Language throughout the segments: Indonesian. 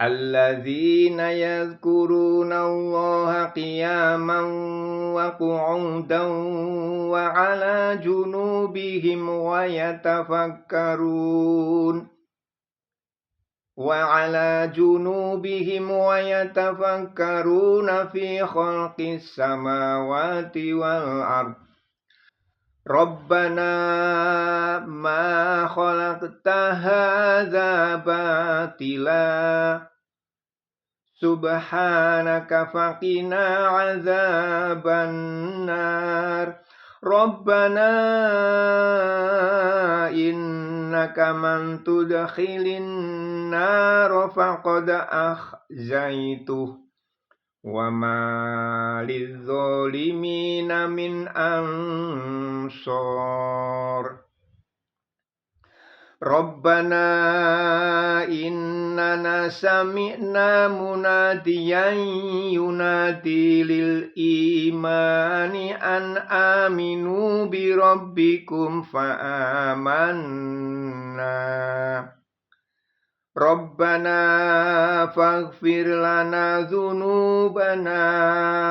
Alladzina yadhkuruna Allaha qiyaman wa qu'udan wa 'ala junubihim wa yatafakkarun fi khalqis samawati wal ardh. Rabbana ma khalaqta hadza batila subhanaka faqina azabannar. Rabbana innaka man tudkhilin nar faqad akhzaituh wa ma lidzalimina min ansor. Rabbana innana sami'na munadiyan yunadi lil imani an aminu bi rabbikum fa amanna. Rabbana faghfir lana dzunubana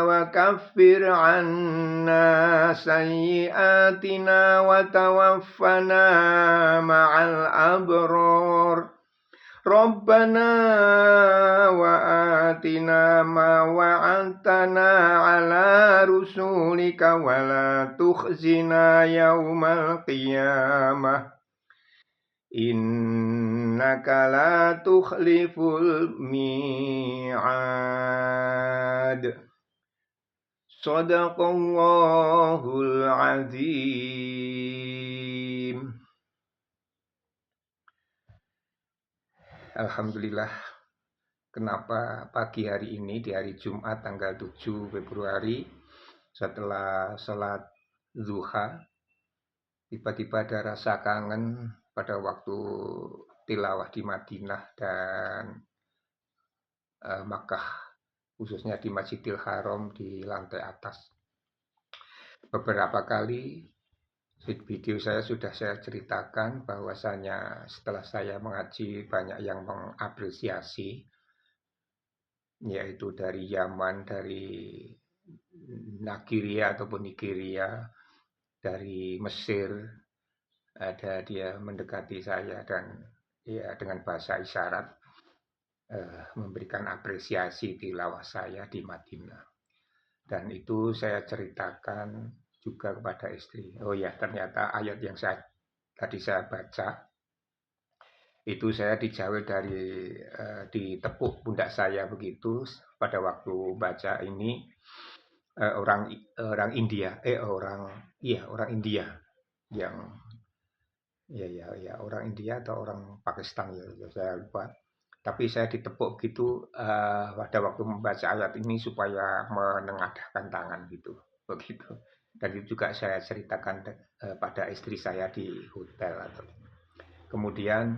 wa kaffir 'anna sayyi'atina wa tawaffana ma'al abrar. Rabbana wa atina ma wa'adtana 'ala rusulika wa la tukhzina yaumal qiyamah. Innaka la tukhliful mi'ad. Shadaqallahul azim. Alhamdulillah, kenapa pagi hari ini di hari Jumat tanggal 7 Februari setelah salat zuha tiba-tiba ada rasa kangen pada waktu tilawah di Madinah dan Makkah, khususnya di Masjidil Haram di lantai atas. Beberapa kali video saya sudah saya ceritakan bahwasanya setelah saya mengaji banyak yang mengapresiasi, yaitu dari Yaman, dari Nigeria ataupun Nigeria, dari Mesir. Ada dia mendekati saya dan ya dengan bahasa isyarat memberikan apresiasi tilawah saya di Madinah. Dan itu saya ceritakan juga kepada istri. Oh ya, ternyata ayat yang tadi saya baca itu saya dijauh dari ditepuk pundak saya begitu pada waktu baca ini. Orang India yang orang India atau orang Pakistan ya saya lupa. Tapi saya ditepuk gitu pada waktu membaca ayat ini supaya menengadahkan tangan gitu, begitu. Dan itu juga saya ceritakan pada istri saya di hotel. Kemudian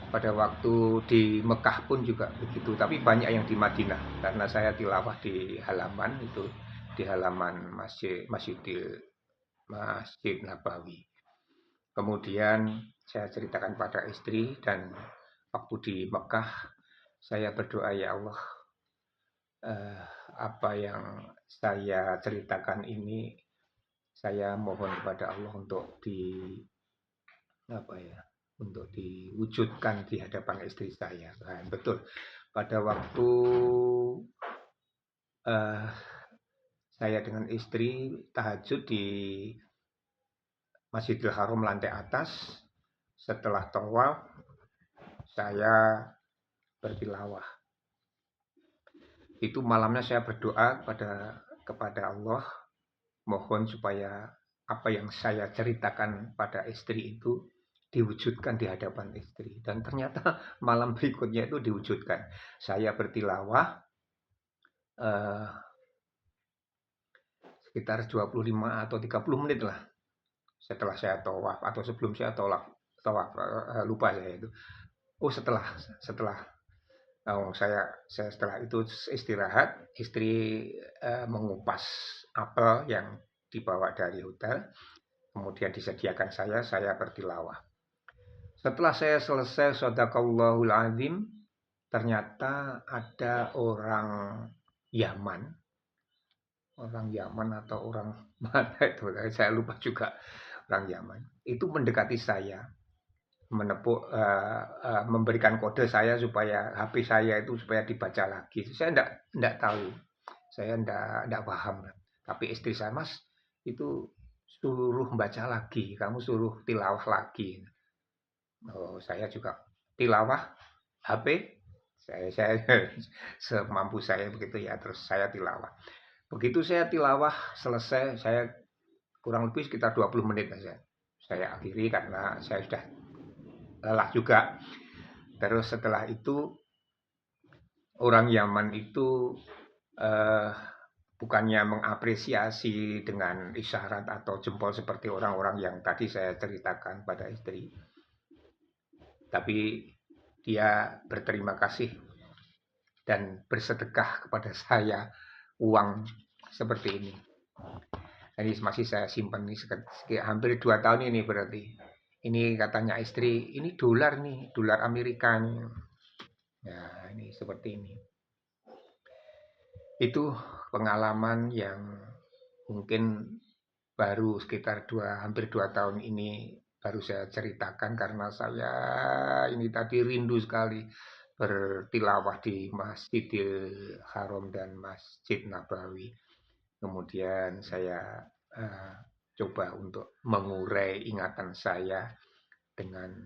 pada waktu di Mekah pun juga begitu. Tapi banyak yang di Madinah karena saya tilawah di halaman itu, di halaman Masjid Nabawi. Kemudian saya ceritakan pada istri dan waktu di Mekah saya berdoa, ya Allah, apa yang saya ceritakan ini saya mohon kepada Allah untuk diwujudkan di hadapan istri saya. Nah, betul. Pada waktu saya dengan istri tahajud di Masjidil Haram lantai atas, setelah tawaf saya bertilawah. Itu malamnya saya berdoa kepada Allah, mohon supaya apa yang saya ceritakan pada istri itu diwujudkan di hadapan istri. Dan ternyata malam berikutnya itu diwujudkan. Saya bertilawah sekitar 25 atau 30 menit lah setelah saya tawaf atau sebelum saya tawaf, lupa saya itu. Setelah saya setelah itu istirahat, istri mengupas apel yang dibawa dari hotel, kemudian disediakan saya bertilawah. Setelah saya selesai shadaqallahul azim, ternyata ada Yaman, orang Yaman atau orang mana itu, saya lupa juga, orang Yaman. Itu mendekati saya, memberikan kode saya supaya HP saya itu supaya dibaca lagi. Saya enggak tahu, saya enggak paham. Tapi istri saya, Mas, itu suruh baca lagi, kamu suruh tilawah lagi. Oh, saya juga tilawah HP, saya semampu saya begitu ya, terus saya tilawah. Begitu saya tilawah selesai, saya kurang lebih sekitar 20 menit saja. Saya akhiri karena saya sudah lelah juga. Terus setelah itu orang Yaman itu eh, bukannya mengapresiasi dengan isyarat atau jempol seperti orang-orang yang tadi saya ceritakan pada istri, tapi dia berterima kasih dan bersedekah kepada saya uang seperti ini. Ini masih saya simpan nih hampir 2 tahun ini berarti. Ini katanya istri, ini dolar nih, dolar Amerika nih. Ya, ini seperti ini. Itu pengalaman yang mungkin baru sekitar hampir 2 tahun ini baru saya ceritakan karena saya ini tadi rindu sekali bertilawah di Masjidil Haram dan Masjid Nabawi. Kemudian saya coba untuk mengurai ingatan saya dengan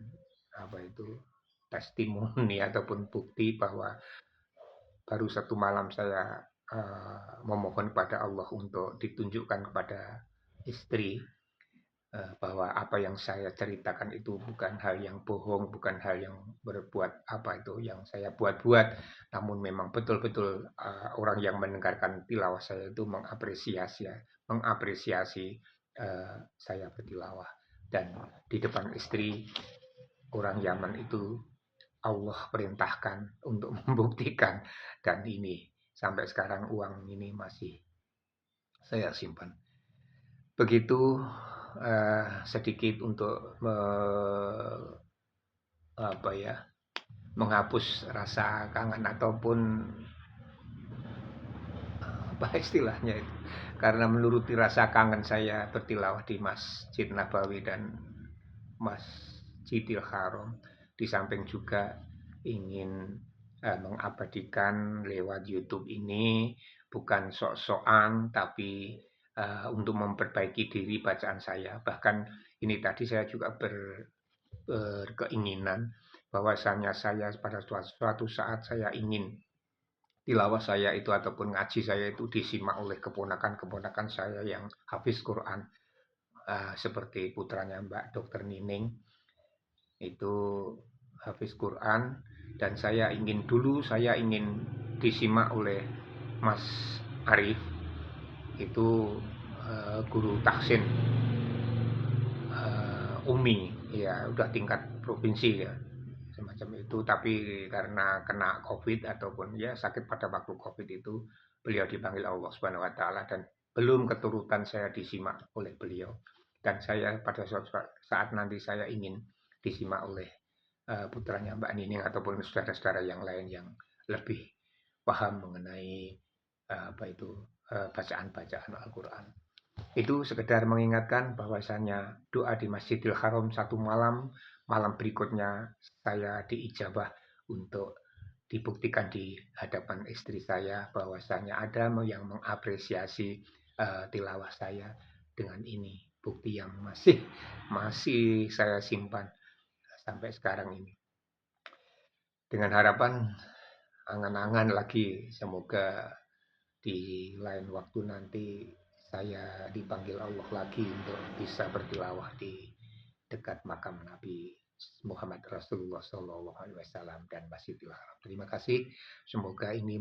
apa itu testimoni ataupun bukti bahwa baru satu malam saya memohon kepada Allah untuk ditunjukkan kepada istri bahwa apa yang saya ceritakan itu bukan hal yang bohong, bukan hal yang berbuat apa itu yang saya buat-buat, namun memang betul-betul orang yang mendengarkan tilawah saya itu mengapresiasi saya bertilawah. Dan di depan istri orang Yaman itu Allah perintahkan untuk membuktikan, dan ini sampai sekarang uang ini masih saya simpan. Begitu sedikit untuk apa ya, menghapus rasa kangen ataupun apa istilahnya itu. Karena menuruti rasa kangen saya bertilawah di Masjid Nabawi dan Masjidil Haram. Di samping juga ingin mengabadikan lewat YouTube ini bukan sok-sokan tapi untuk memperbaiki diri bacaan saya. Bahkan ini tadi saya juga berkeinginan bahwasanya saya pada suatu saat saya ingin tilawah saya itu ataupun ngaji saya itu disimak oleh keponakan-keponakan saya yang hafiz Quran, seperti putranya Mbak Dr. Nining itu hafiz Quran, dan saya ingin disimak oleh Mas Arif itu guru tahsin Umi ya, udah tingkat provinsi ya semacam itu, tapi karena kena COVID ataupun ya sakit pada waktu COVID itu beliau dipanggil Allah Subhanahu wa taala dan belum keturutan saya disimak oleh beliau, dan saya pada suatu saat nanti saya ingin disimak oleh putranya Mbak Nining ataupun saudara-saudara yang lain yang lebih paham mengenai apa itu bacaan-bacaan Al-Qur'an. Itu sekedar mengingatkan bahwasanya doa di Masjidil Haram satu malam, malam berikutnya saya diijabah untuk dibuktikan di hadapan istri saya bahwasanya ada yang mengapresiasi tilawah saya dengan ini. Bukti yang masih saya simpan sampai sekarang ini. Dengan harapan angan-angan lagi semoga di lain waktu nanti saya dipanggil Allah lagi untuk bisa bertilawah di dekat makam Nabi Muhammad Rasulullah SAW dan Masjidil Haram. Terima kasih. Semoga ini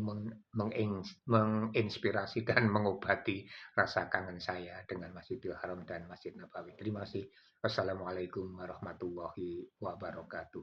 menginspirasi dan mengobati rasa kangen saya dengan Masjidil Haram dan Masjid Nabawi. Terima kasih. Wassalamualaikum warahmatullahi wabarakatuh.